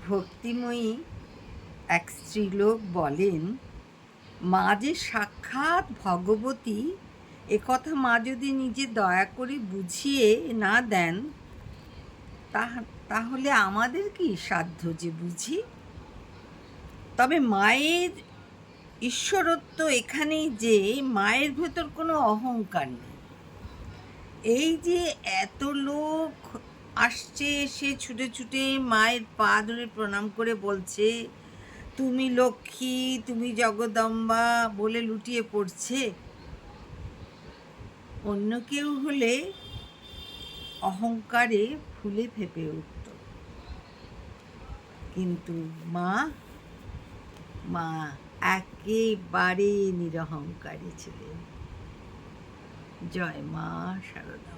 ভক্তিময়ী এক স্ত্রীলোক বলেন, মা যে সাক্ষাৎ ভগবতী একথা মা যদি নিজে দয়া করে বুঝিয়ে না দেন, তাহলে আমাদের কি সাধ্য যে বুঝি? তবে মায়ের ঈশ্বরত্ব এখানেই যে মায়ের ভেতর কোনো অহংকার নেই। এই যে এত লোক আসছে, এসে ছুটে ছুটে মায়ের পা ধরে প্রণাম করে বলছে, তুমি লক্ষ্মী, তুমি জগদম্বা বলে লুটিয়ে পড়ছে, অন্য কেউ হলে অহংকারে ফুলে ফেঁপে উঠত। কিন্তু মা একেবারে নিরহংকারী ছিলেন। জয় মা শারদা।